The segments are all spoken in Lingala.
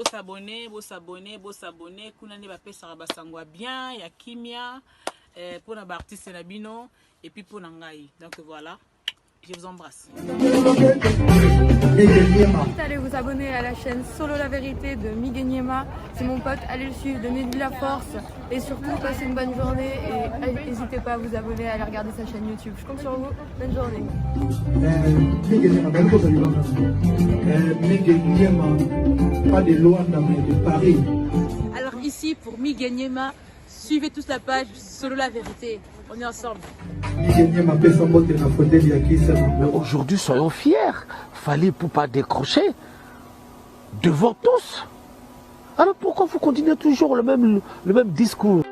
s'abonner. Kuna ne bape saraba sangwa bien, ya kimia, pour na artiste nabino et puis pour nangai. Donc voilà, je vous embrasse. Allez vous abonner à la chaîne Solo la vérité de Miguel Niema. C'est mon pote, allez le suivre, donnez-lui la force et surtout passez une bonne journée et n'hésitez pas à vous abonner, à aller regarder sa chaîne YouTube. Je compte sur vous, bonne journée. Miguel Niema, pas de Luanda mais de Paris. Alors ici pour Miguel Niema, suivez tous la page Solo la vérité. On est ensemble. Aujourd'hui, soyons fiers. Fallait pour pas décrocher devant tous. Alors pourquoi vous continuez toujours le même discours?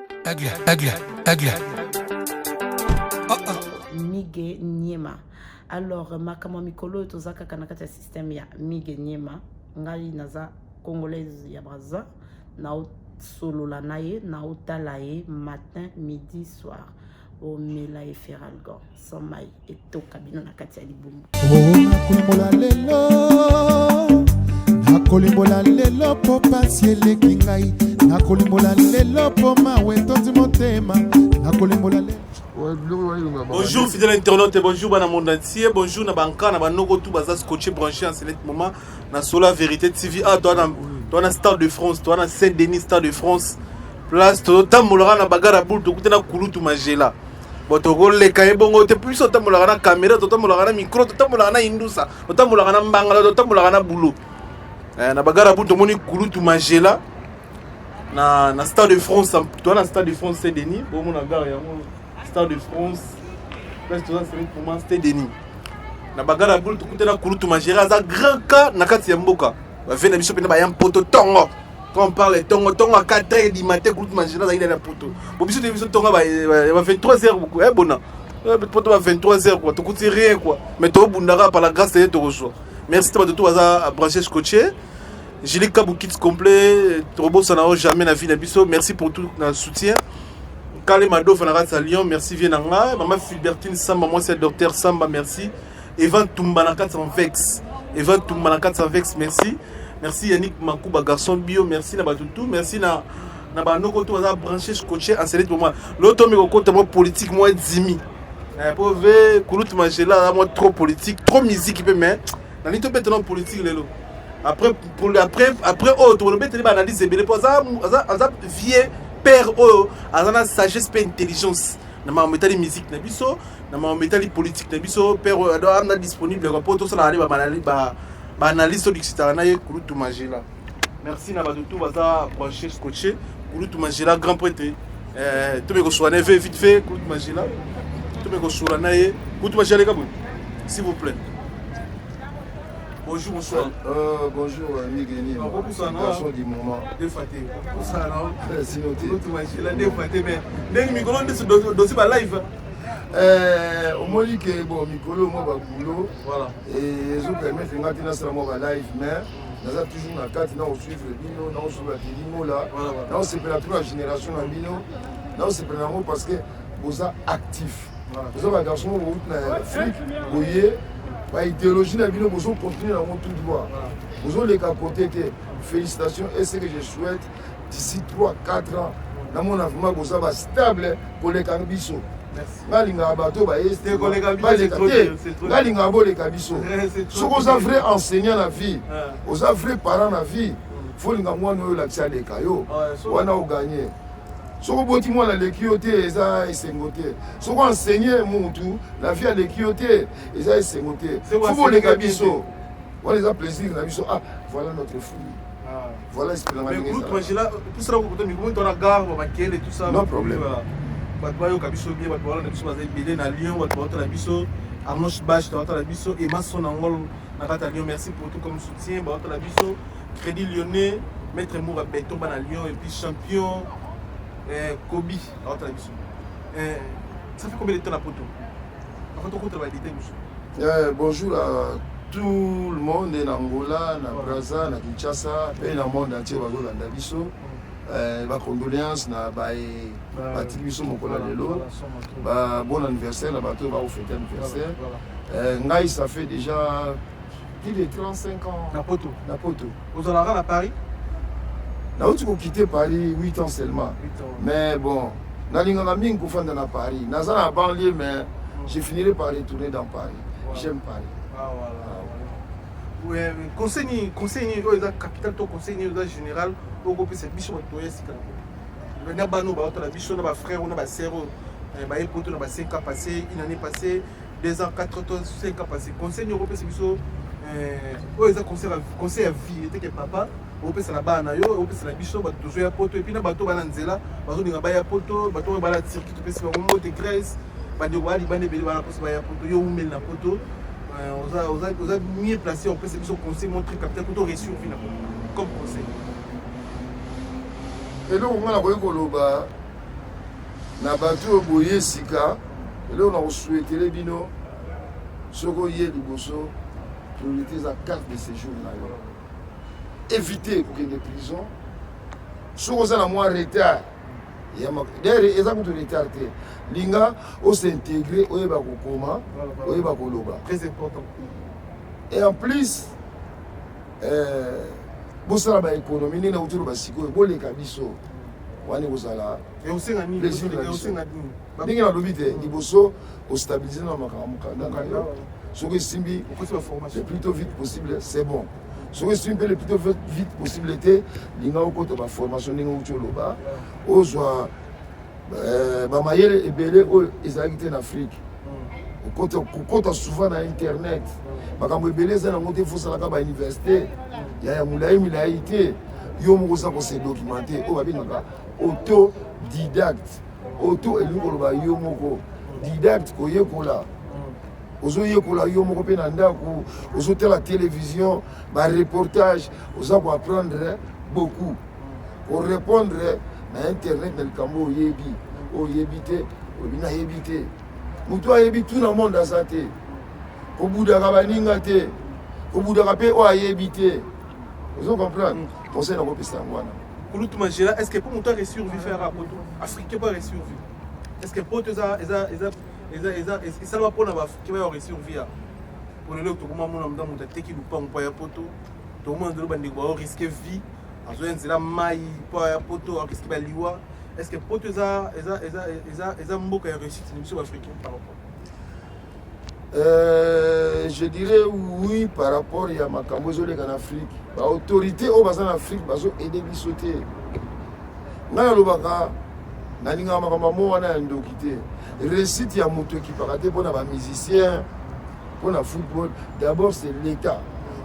Miguel Niema. Alors makama mikolo tozaka kanakata système ya Miguel Niema. Ngai naza congolaise ya Braza. Na solo la naye, na otalaye matin, midi, soir. O mela e feralgan, samai et to kabino na kati ya libumu. Nakolimbola lelo po pasi eleki ngai. Nakolimbola lelo po mawe tondi motema. Nakolimbola lelo. Bonjour fidèles internautes, bonjour dans le monde entier, bonjour na banka na banoko tout baza scotché branché en ce moment na Sola Vérité TV. Ah toi na Stade de France, toi na Saint-Denis Stade de France. Place to tamolora na bagara boule to kutena kulutu majela. Botogole kaye bongo te plus tamolora na caméra, to tamolora na micro, to tamolora na indusa, to tamolora na mbangala, to tamolora na boulot. Na bagara boule to moni kulutu majela. Na Stade de France, toi na Stade de France Saint-Denis, bon mon gare ya Stade de France, place to ça pour moi Saint-Denis. Na bagara boule to kutena kulutu majela za grand cas na kati ya mboka. Ba vena biso pena ba yam poto tongo. Quand on parle de tongo à 4h du matin, groupe magina dans la poto. Bon, bisous de bisous tongo va 23h beaucoup. Eh bon, poto va 23h quoi. Tu coûtes rien quoi. Mais tu bundara par la grâce de te reçoit. Merci de tout à brancher scotché. J'ai Kabou Kids complet. Robo ça n'a jamais la vie d'Abisso. Merci pour tout le soutien. Kale Mado Fanara Lyon, merci Vienanga. Maman Fulbertine Samba, moi c'est docteur Samba, merci. Evan Tumbana 400 Vex. Evan Tumbana 400 Vex, merci. Merci Yannick Makouba garçon bio, merci na batutu, merci na banoko to za branché scotché en select pour moi. L'autre me côté moi politique moi dimi. Pour ver Koulut Magela moi trop politique, trop musique peut mais na ni to peut non politique lelo. Après autre le mettre analyse belé pour ça vieux père azana sagesse pe intelligence. Na ma métal musique na biso, na ma métal politique na biso père na disponible pour tout ça na ba analyse du citana et Kouloutou Magela. Merci na badutu baza branché scotché Kouloutou Magela grand prêtre. Tu me reçois vite fait Kouloutou Magela. Tu me reçois naé Kouloutou Magela kabou. S'il vous plaît. Bonjour bonsoir. Bonjour Miguel Niema. Garçon du moment. Défaté. Pour ça non. C'est noté. Kouloutou Magela défaté mais dès micro de ce dossier ba live. Au moins que bon Mikolo moi ba boulot voilà et je permets de ngati na sala moi ba live mais naza toujours na carte na suivre bino na suivre bino là na c'est pour la troisième génération na bino na c'est pour l'amour parce que vous êtes actif vous êtes un garçon route na Afrique boyé ba idéologie na bino vous continuer dans tout droit vous les côté félicitations et ce que je souhaite d'ici 3-4 ans dans mon avenir vous êtes stable pour les carbiso. Galinga bato ba este galinga bo le kabiso so ko za vrai enseignant la vie aux vrai parents la vie faut linga mwana oyo la tsa le kayo wana o gagner so ko boti mwana le kioté eza esengoté so ko enseigner mutu la vie le kioté eza esengoté faut le kabiso voilà les plaisir na biso ah voilà notre fruit voilà espérance mais groupe Magela tout ça ko mi ko na gare ba kele tout ça non problème. Batwayo kabiso bien batwala na biso baza belé na Lyon batwala na biso Arnold Bach batwala na biso et Masson Angol na kata Lyon merci pour tout comme soutien batwala na biso Crédit Lyonnais Maître Moura Beto na Lyon et puis champion Kobi batwala na biso ça fait combien de temps la poto avant de contre validité biso bonjour à tout le monde en Angola na Brazza na Kinshasa et dans le monde entier bazolanda biso ba condoléances na ba batiki biso mokolo lelo ba bon anniversaire na bato ba fêter anniversaire ngai ça fait déjà plus de 35 ans na poto na poto aux alentours à Paris nauti kokite Paris 8 ans seulement. Mais bon, nalinganga mingi kofanda na Paris. Naza na banlieue, mais je finirai par retourner dans Paris. J'aime Paris. Ah voilà. Ouais, conseil la capitale, ton conseil général, au groupe c'est bichon de Toyesika. Le Nabano, la bichon, on a frère, on a sœur, on a 5 ans passé, une année passée, 2 ans, 4 ans, 5 ans passé. Conseil européen, c'est bichon. Conseil à vie, était que papa, au pèse la banane, au pèse la bichon, bateau jouer à poto, et puis na bateau bananzela, bateau n'a pas à poto, bateau bala circuit, tu peux se faire un mot de graisse, bateau wali bané beli bala poste baya poto, yo umel na poto, on a mieux placé, on peut se conseil montrer capitaine poto ressurvie na poto, comme conseil. Et là on a voulu koloba, na bateau boyer sika, et là on a souhaité les bino, soko yé liboso. Priorité à carte de séjour. Éviter pour qu'il y ait des prisons. Si on a moins retard, d'ailleurs, ils ont tout retardé. Linga, on s'intègre, on va koma, on va koloba. Très important. Et en plus, bon ça la économie, ni na autour de siko, bon les kabiso, wani bosala. Et aussi on a mis, aussi on a mis. Ninga na lobite, liboso, au stabiliser na makamuka. Ce que Simbi, le plus tôt vite possible, c'est bon. Ce que Simbi, le plus tôt vite possible, était, l'Inga au côté de la formation, l'Inga au Tcholoba, au soit, Bamayel et Belé, ils ont été en Afrique. Au côté souvent dans Internet, Bakambo Belé, c'est un côté faux à la université. Il y a un moulaïm, il a été, il y a un moulaïm qui s'est documenté, autodidacte. Autodidacte, il y a un ozoye kola yo moko pe na ndako ozote la télévision ba reportage oza ko apprendre beaucoup pour répondre na internet na likambo oyebite obina yebite mutu ayebi tout na monde azate obudaka baninga te obudaka pe o ayebite ozo comprendre conseil na kopesa ngwana kulutu majela est-ce que pour mutu resurvivre faire à poto africain pas resurvivre est-ce que poto ça va pour la qui va survivre pour le tout comment mon amdam monter qui lupa on ya poto tout le monde de bande ko risque vie azo nzela mai pa ya poto risque ba liwa est-ce que poto eza mboka ya réussite ni monsieur africain par rapport je dirais oui par rapport à makambo zo en Afrique ba autorité au bazan Afrique bazo aider bisoté na lobaka na linga makambo mo wana ndokité réussite ya moto qui paraté pour les musiciens pour le football d'abord c'est l'état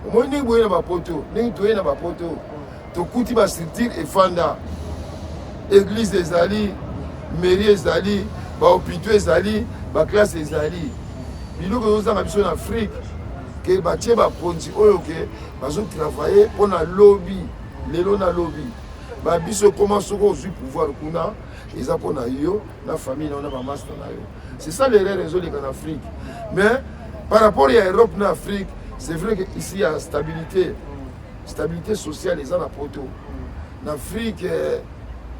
au moins ni boye na ba poto ni toye na ba poto to kuti ba structure et fanda église des ali mairie des ali ba hôpital des ali ba classe des ali biloko oza na biso en Afrique que ba tie ba ponti oyo ke bazo travailler pour na lobby lelo na lobby ba biso comment soko ozui pouvoir kuna ils ont yo la famille on a pas master na yo c'est ça les raisons en Afrique mais par rapport à l'Europe en Afrique c'est vrai que ici il y a stabilité sociale les gens à poto en Afrique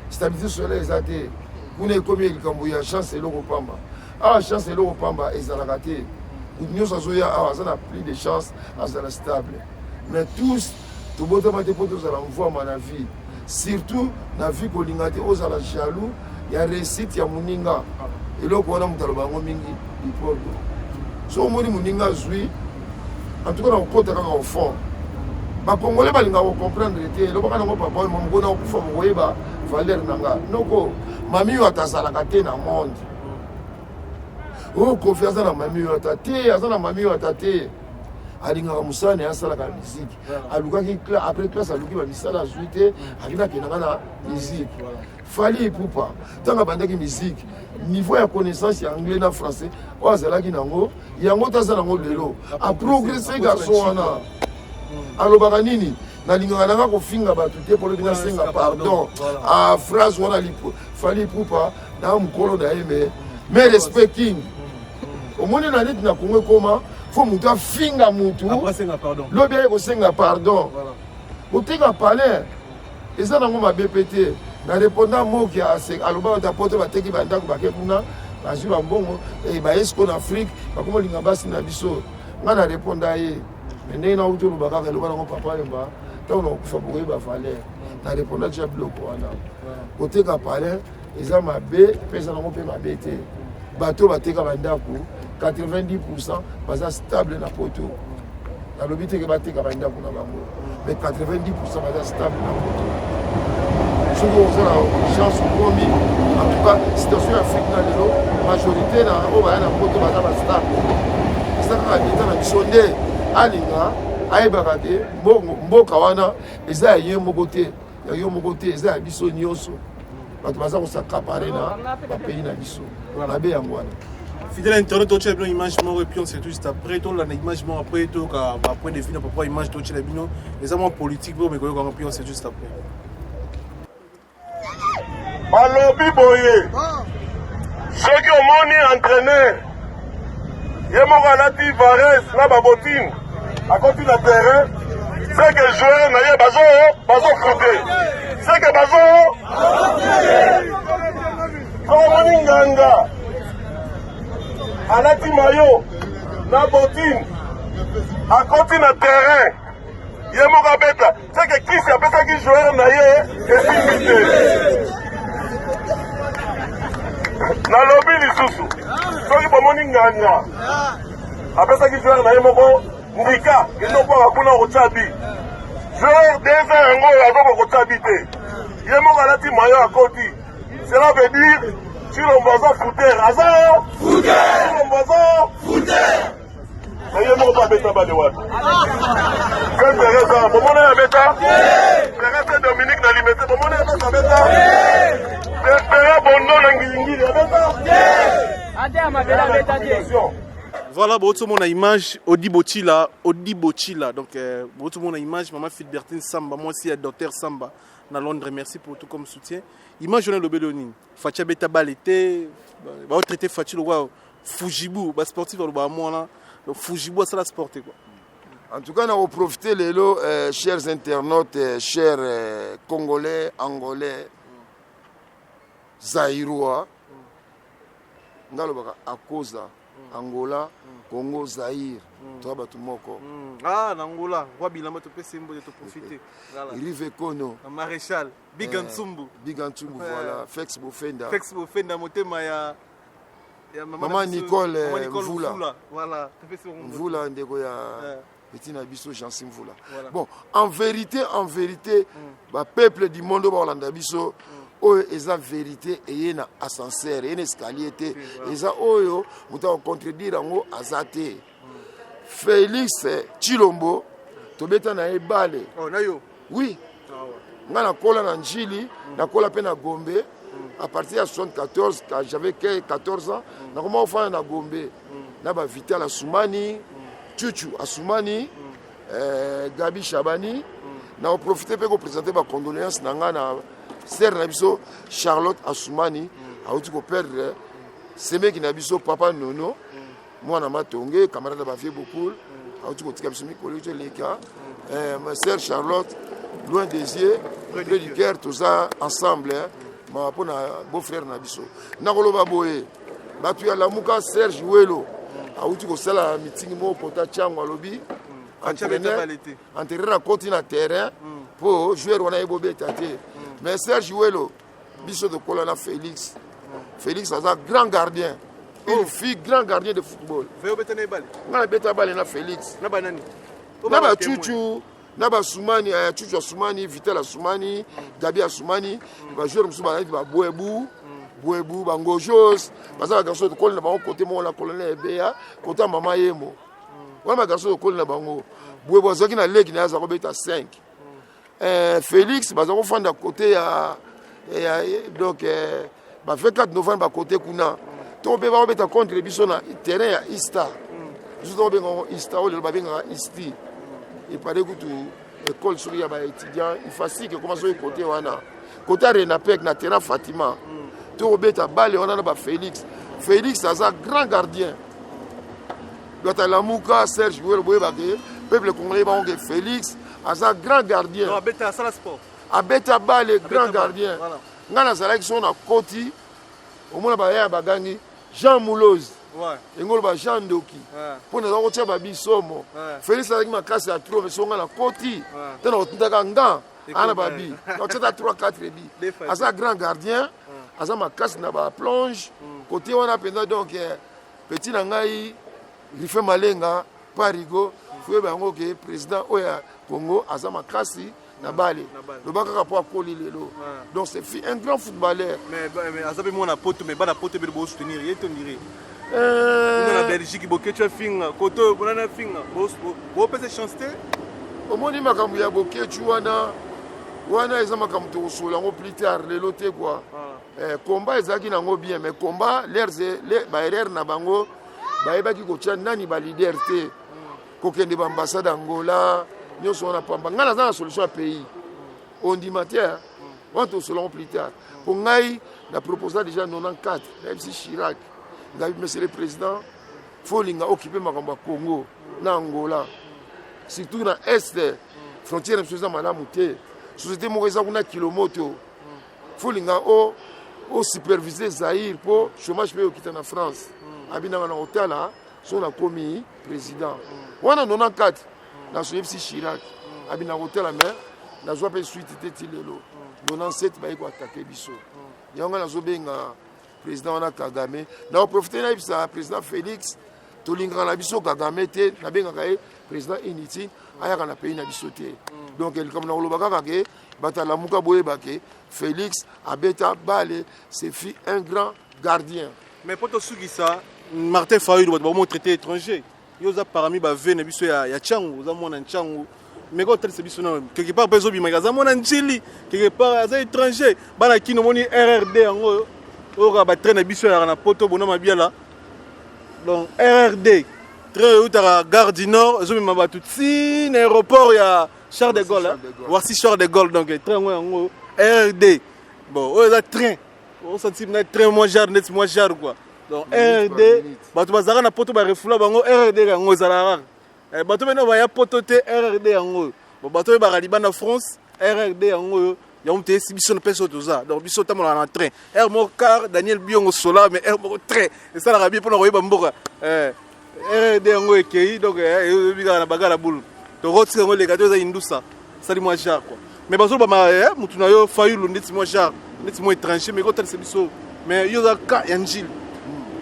stabilité sociale les athées vous n'avez combien de camboya chance et l'euro pamba chance et l'euro pamba ils ont raté nous avons plus de chance à être stable mais tous tout le monde a poto ça envoie mon avis surtout na vie kolingate ozala jaloux ya réussite ya muninga eloko wana mutaloba ngo mingi ipordo so moni muninga zui en tout cas na kota kaka au fond ba congolais balinga ko comprendre te eloko kana ngo papa mo ngona ko fa mo yeba valeur nanga noko mami yo atazalaka te na monde confiance na mami yo atate azana mami yo atate alingaka musane asalaka musique alukaki après classe aluki bamisala azwi te alinaki nanga na musique fali epupa ntango abandaki musique niveau ya connaissance ya anglais na français oyo azalaki nango yango taza nango lelo aprogresse garçon wana alobaka nini nalingaka nanga kofinga bato te polo binga senga pardon a phrase wana fali epupa na mokolo na ye mais respect king omoni na neti na kongo ekoma faut mutu afinga mutu lobi aye kosenga pardon otenga palais eza nango mabe pe te na répondant moki aloba ta poto bateki bandako bake kuna bazwi bambongo baye siko na afrique bakoma olinga basi na biso nga na réponda ye me ndenge nauti oloba kaka eloba nango papa lemba ntango nakokufa bokoyeba valeur na répondre déjà biloko wana koteka palais eza mabe pesa nango mpe mabe te bato bateka bandako 90% baza stable na poto nalobi teke bateka bandako na bango mais 90% baza stable na poto soki ozala chance okomi en tout cas situation ya afrique na lelo majorité na oyo baya na poto baza bastable eza kaka leta na biso nde alinga ayebaka te mboka wana eza ya ye moko te ya yo moko te eza ya biso nyonso bato baza kosakapare na bapays na biso mabe yango wana fidèle internet tu as bien image mort et puis on sait tout juste après tout la image mort après tout après des films après image tu as bien les amants politiques mais quand puis on sait juste après balobi boye soki omoni entraîneur ye moko alati vares na babotine akoti na terrain c'est que joueur na ye bazofute c'est que omoni nganga alati mayo na botine akoti na terrain ye moko abeta c'est que kisi apesaki joueur na ye esimbi te nalobi lisusu soki bomoni nganga apesaki joueur na ye moko ndika endokwaka kuna kotya bi joueur deza yango oyo azoko kotya bi te ye moko alati mayo akoti cela veut dire Chilombo aza footer aza Chilombo aza footer na ye moko mpe abeta bale wapi quel teresa bomona ye abeta teresa Dominique na limete bomona ye abeta Pera bondo na ngilingili abeta voilà tout le monde a image Odi Botila donc tout le monde a image maman Philbertine Samba moi aussi docteur Samba na Londres merci pour tout comme soutien image on a le Belonine Fatia beta balete va traiter Fatia le roi Fujibu ba sportif le ba moi là donc Fujibu ça la sporter quoi. En tout cas, on a profité les lots, chers internautes, chers Congolais, Angolais, Zaïrois, à cause Angola, Congo, Zaïre, toi Batumoko. Ah, Angola, roi Bilama, tu peux profiter. Rive Kono, Maréchal, Bigantsumbu. Bigantsumbu, voilà, Fex Bofenda. Fex Bofenda, Motema, Maman Nicole Mvula. Voilà, Mvula, Ndegoya. Petit Nabiso, Jansim Voula. Bon, en vérité, le peuple du monde, Biso, ils ont vérité et ils ont ascenseur, ils ont escalier, ils ont contredire en azate. Félix Chilombo, tu beta na ebale. Oh, nayo. Oui. Nga na kola na Njili, na kola pe na Gombe. À partir de 74, quand j'avais 14 ans, na comment faire na Gombe. Na ba Vital Assoumani. Chuchu Assoumani, Gabi Chabani, n'a profité pour présenter ma condoléance na sœur Nabiso Charlotte Assoumani, a outi ko perdre semé qui Nabiso papa Nono, moi na matonge camarade de Bafie beaucoup, a outi ko tika biso mi collège leka, ma sœur Charlotte loin des yeux, près du cœur tout ça ensemble, ma pona beau frère Nabiso. Na koloba boye, batu ya lamuka Serge Welo. Auti ko sala meeting mo pota chango alobi entraîneur côté na terrain pour jouer on a ebobé taté mais Serge Welo biso de Colonna Félix a un grand gardien une fille grand gardien de football veo betane bale na beta bale na Félix na banani na ba Chuchu na ba Soumani Chuchu Soumani Vital Soumani Gabi Soumani ba joueur musuba na ba Boebu Bangojos baza ba garçon de kol na bango côté mo la colonel Ebea côté mama Yemo wa ba garçon de kol na bango Boebu azaki na leki na za ko beta 5 Félix baza ko fanda côté ya donc ba fait 4 novembre ba côté kuna to be ba beta contre biso na terrain ya Ista biso to be ngo Ista o le ba benga Isti et paraît que tout école sur ya ba étudiant il facile que comment so côté wana côté Renapec na terrain Fatima tout beta balle on a ba Félix a un grand gardien Gata Lamuka Serge Welo boye ba peuple congolais ba on Félix a un grand gardien non beta ça sport a beta balle grand gardien ngana zala qui sont na koti au moins ba ya ba gangi Jean Mouloz ouais engolo ba Jean Ndoki pour na ko tia ba bisomo Félix a ma casse à trop mais songa na koti tena otindaka nga ana babi donc c'est à 3-4 bi asa grand gardien asa makasi na ba plonge côté wana penda donc petit na ngai rife malenga parigo fue bango ke président oya Congo asa makasi na bale lobaka ka po akoli lelo donc c'est un grand footballeur mais asa be mona poto mais bana poto be bo soutenir yeto ndire na Belgique boke tu finga koto bonana finga bo pese chance te omoni makambo ya boke tu wana eza makambo to sola ngo plus tard lelo te quoi combat ezaki nango bien mais combat les baerreur na bango bayebaki kotia nani ba leader te kokende ba ambassade Angola nyonso wana pamba nga naza na solution ya pays ondima te wana tosolongo plus tard po ngai na proposa déjà 94 na MC Chirac ngai monsieur le président folinga occupé makambo ya Congo na Angola surtout na est frontière na soza malamu te société moko eza kuna kilomoto folinga o superviser Zaïre po chômage pe okita na France abinanga na hôtel so na komi président wana 94 na so FC Chirac abina hôtel mais na zo pe suite te tilelo 97 ba ko attaquer biso yanga na zo benga président wana Kagame na profiter na bisa président Félix tolinga na biso Kagame te na benga ka président inutile ayaka na pays na biso te donc el comme na lobaka kake batala muka boye bake Félix abeta bale c'est fi un grand gardien mais poto suki ça Martin Fayulu ba mo traité étranger yoza parmi ba vene biso ya changu za mona changu mais quand c'est biso non quelque part bezo bi magaza mona njili quelque part za étranger bana kino moni RRD ngo ora ba traîner biso ya na poto bona mabiala donc RRD train utara gare du Nord zo mi ba tutsi na aéroport ya Charles de Gaulle voici Charles de Gaulle donc train ngo RRD bon o za train on sentit na train moins jar net moins jar quoi donc RRD bato bazaka na poto ba refula bango RRD yango ezala bato beno ba ya poto te RRD yango bato ba kaliba na France RRD yango ya mte biso na peso toza donc biso tamola na train air mo car Daniel Biongo sola mais air mo train et ça la rabi pour na koyeba mboka RRD yango ekei donc bika na bagala boule to roti yango le gato za indusa sali moi jar quoi mais bazo ba ma mutu na yo Fayulu ndeti moi jar ndeti moi étranger mais quand c'est biso mais yo za ka yanjil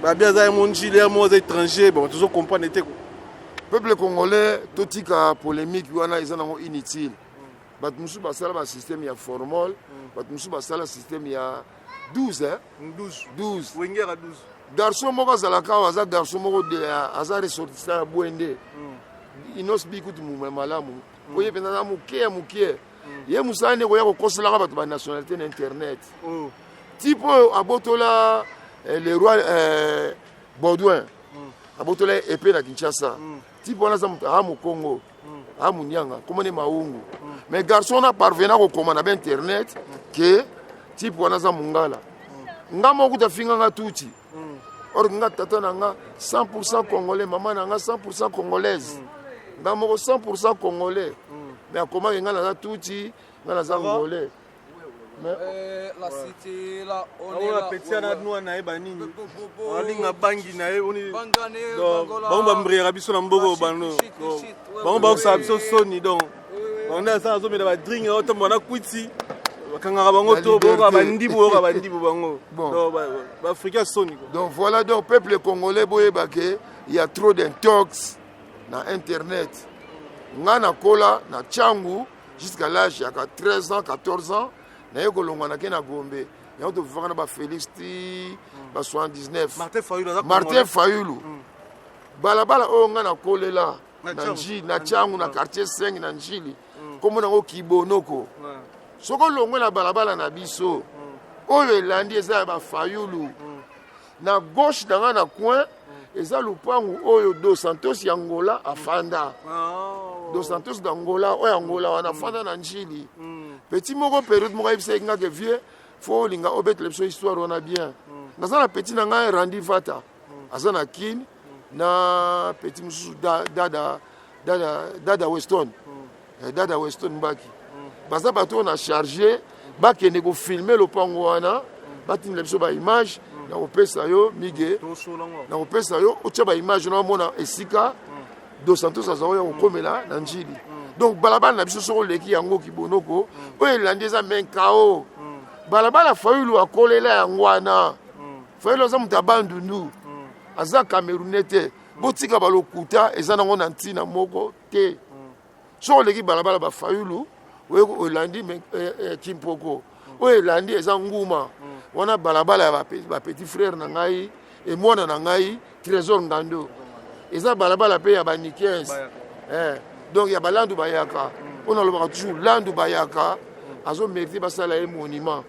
ba bien za mon njili mo za étranger bon toujours comprendre était quoi peuple congolais totika polémique wana eza nango inutile bat musu basala ba système ya formol bat musu basala système ya 12 12 wengera 12 garçon moko azalaka aza garçon moko de aza ressortissant ya bwende inos bikutu malamu oye pena na mukie ye musane koya kokoselaka bato ba nationalité na internet type abotola le roi Baudouin abotola épée na Kinshasa type wana za mu Congo amu nyanga komone maungu mais garçon na parvena ko komana ba internet que type wana za mungala ngamo kuta finga nga tuti or nga tata nga 100% congolais maman nga 100% congolaise ngamo 100% congolais mais comment nga na tuti nga na za congolais la cité là on est là petit na nous na eba nini olinga bangi na oni bon ba mbrira biso na mbogo bano bon ba sa biso soni donc on a ça zo me ba drink auto mona kwiti bakanga bango to ba bandibu bango donc ba africain soni donc voilà donc peuple congolais boye baké il y a trop d'intox na internet ngana kola na changu jusqu'à l'âge ya 13 ans 14 ans na yeko longwana ke na Gombe ya to vivaka ba Félix ti ba 79 Martin Fayulu balabala o ngana kolela na nji na changu na quartier 5 na njili komo na ko kibonoko soko longwela balabala na biso oyo elandi eza ba Fayulu na gauche na na coin eza lupangu oyo Dos Santos ya Angola afanda Dos Santos d'Angola oyo Angola wana fanda na njili petit moko période moko ibisa nga ke vieux fo linga obet lepso histoire wana bien nazana petit na nga Randy Vata azana kin na petit musu dada Weston mbaki baza bato na charger bakende ko filmer lopango wana batini lepso ba image na opesa yo mige na opesa yo otia ba image na mona esika Dos Santos azaoya okomela na njili donc balabala na biso soko leki yango kibonoko oyo elandi eza menkao balabala fayulu akolela yango wana fayulu aza moto abandundu aza camerounais te botika balokuta eza nango na ntina moko te soko leki balabala bafayulu oyo elandi kimpoko oyo elandi eza nguma wana balabala ya bapetit frère na ngai emwana na ngai trésor ngando eza balabala mpe ya bani 15 donc ya balandu bayaka on alobaka toujours landu bayaka azomérite basala ye monument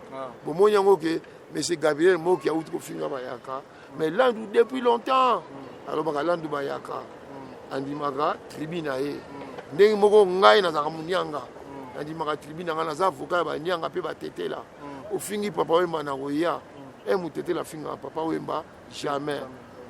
bomoni yango ke monsieur Gabriel Moki auti kofinga bayaka mais landu depuis longtemps alobaka landu bayaka andimaka tribune na ye ndenge moko ngai nazaka monianga andimaka tribune na ngai naza avocat ya banianga mpe batetela ofingi papa wemba na koya mutetela finga papa wemba jamais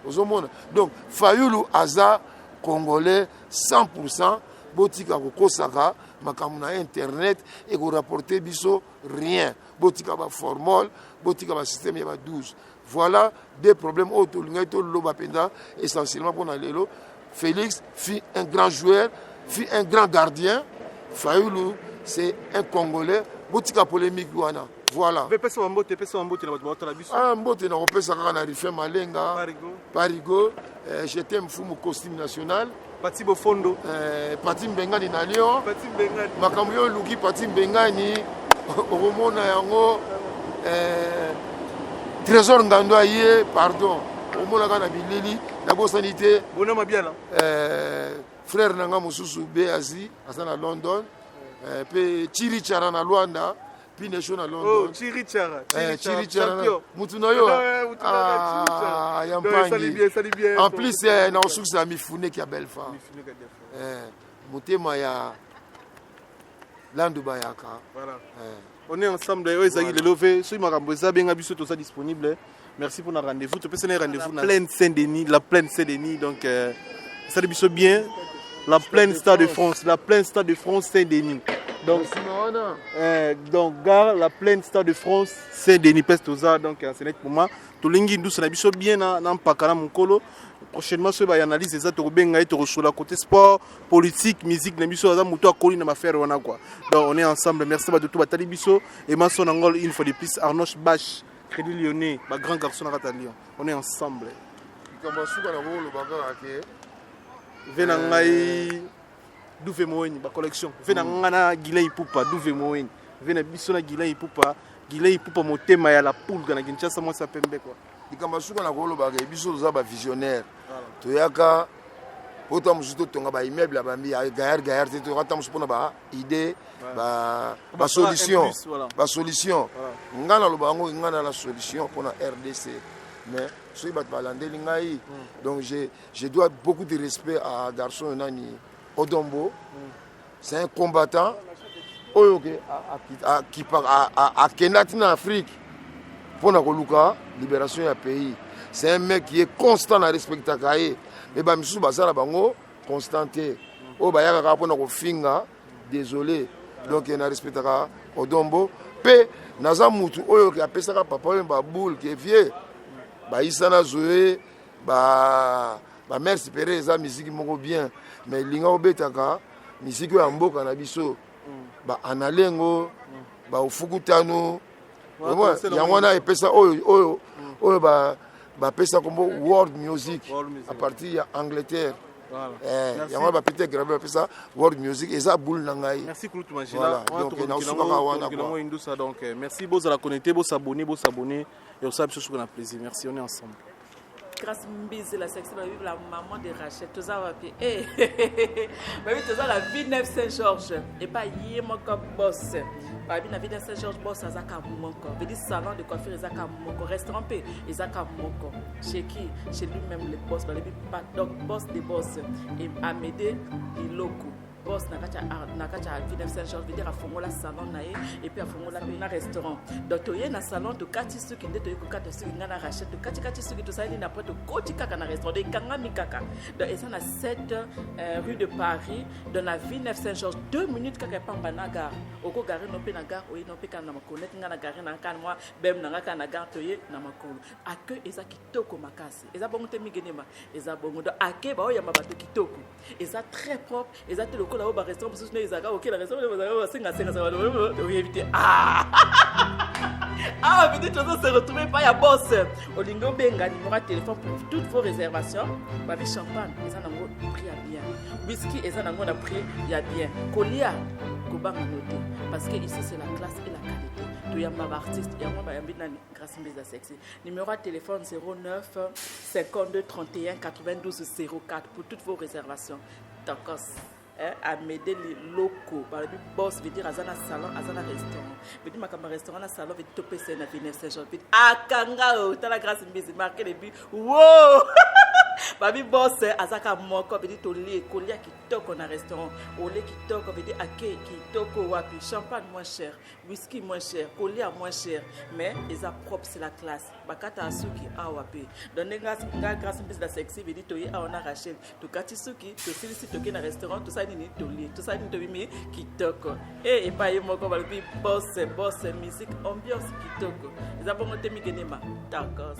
ozomona donc Fayulu aza congolais 100% botika kokosaka makambo na internet et ko rapporter biso rien botika ba formol botika ba système ya ba 12 voilà des problèmes auto lingai to loba penda essentiellement pour na lelo Félix fut un grand joueur fut un grand gardien Fayulu c'est un congolais botika polémique wana voilà pesa mbote na bato la biso mbote na kopesa kaka na Rife Malenga Parigo j'étais mfumu costume national Pati Bofondo Pati Mbengani na Lyon makambo yo luki Pati Mbengani okomona yango trésor ngando aye pardon omona kana bilili na bosani te bona mabiala frère nanga mosusu Beazi asa na London pe Chiri Chara na Luanda Pinesho na London. Oh, Chiri Chara mutu na yo yampangi en plus na osuki na mifune ki ya Belfa mutema ya landu bayaka voilà on est ensemble d'ailleurs ezaki le love so makambo eza benga biso to ça disponible merci pour notre rendez-vous to pesa na rendez-vous na plaine Saint-Denis donc ça de biso bien la plaine Stade de France Saint-Denis donc gare la plaine Stade de France Saint-Denis Pestoza donc c'est net moment to lingi ndus na biso bien na mpakana mukolo prochainement ce ba analyse ça to benga et to resola côté sport politique musique na biso za muto akoli na mafere wana quoi donc on est ensemble merci ba tout batali biso et ma son angol une fois de plus Arnoch Bash Crédit Lyonnais ba grand garçon à Lyon on est ensemble comme suka na rolo baka ke vena ngai douve moeni ba collection vena ngana Guilay Poupa douve moeni vena biso na Guilay Poupa motema ya la poule kana Kinshasa moi ça pembe quoi dikamba suka na rolo baka biso za ba visionnaire toyaka ota musuto tonga ba immeuble ba mbi gaillard te to rata musupona ba idée ba solution ngana lo bango ngana la solution pour la RDC mais so bat balandeli ngai donc je dois beaucoup de respect à garçon nani Odombo c'est un combattant qui a Kenati en Afrique pour la libération du pays. C'est un mec qui est constant à respecter Kaye. Mais bah monsieur Bazara bango constanté. Oh bah yaka pour na finga désolé. Donc il a respecté Odombo. Pe naza mutu oyo ki apesa ka papa ba boule qui est vieux. Ba isana zoé ba mère supérieure eza musique moko bien mais linga obetaka musique ya mboka na biso ba analengo ba ufukutano yango na epesa oyo ba pesa kombo world music à partir ya Angleterre yango ba Peter Gravel pesa world music eza boule na ngai merci Kulutu Mangela donc na usukaka wana quoi donc merci boza la connecter bo s'abonner et on s'abonne sur un plaisir merci on est ensemble grâce mbise la section la maman de Rachel tout ça va bien mais tout ça la vie neuf Saint-Georges et pas hier mon boss pas bien la vie neuf Saint-Georges boss azaka moko veut dire salon de coiffure azaka moko restaurant pe azaka moko chez qui chez lui-même le boss pas donc boss des boss et Amédée Iloko boss nakacha vie neuf Saint-Georges veut dire a fongola salon nae et puis a fongola na restaurant donc to na salon to kati ce qui ndето ko kati ce qui ngana Rachel to kati ce qui to ça ni na poto koti kaka na restaurant de kangami kaka donc et ça na 7 rue de Paris dans la ville neuf Saint-Georges 2 minutes kaka pamba na gare oko gare no pe na gare o no pe kana makonet ngana gare na kan moi bem na ngaka na gare to na makolo accueil eza kitoko makasi eza bongo te migenema eza bongo donc accueil ba o ya mabato kitoko eza très propre eza te lokola au ba restaurant parce que ils ont OK la restaurant va senga oui éviter ah peut-être on se retrouver pas ya boss olingo benga numéro de téléphone pour toutes vos réservations babi champagne ils en ont prix à bien whisky ils en ont prix ya bien colia kobanga noté parce que ici c'est la classe et la qualité to yamba artiste yango ba yambi nani grâce mbeza sexy numéro de téléphone 09 52 31 92 04 pour toutes vos réservations Takos à m'aider les locaux par le boss veut dire azana salon azana restaurant veut dire ma restaurant na salon veut topé c'est na venir Saint-Jean veut akanga o tala grâce mbezi marqué les buts wow babi boss azaka moko veut dire toli kolia kitoko na restaurant olé kitoko veut dire ake kitoko wapi champagne moins cher whisky moins cher kolia moins cher mais les propre c'est la classe bakata asuki awapi donner grâce mbezi la sexy veut dire toyi a on a Rachel to kati suki to silisi toki na restaurant tout ça ni toli tout ça ni to bimi kitoko et pas moko babi boss musique ambiance kitoko les abongo te migenema takos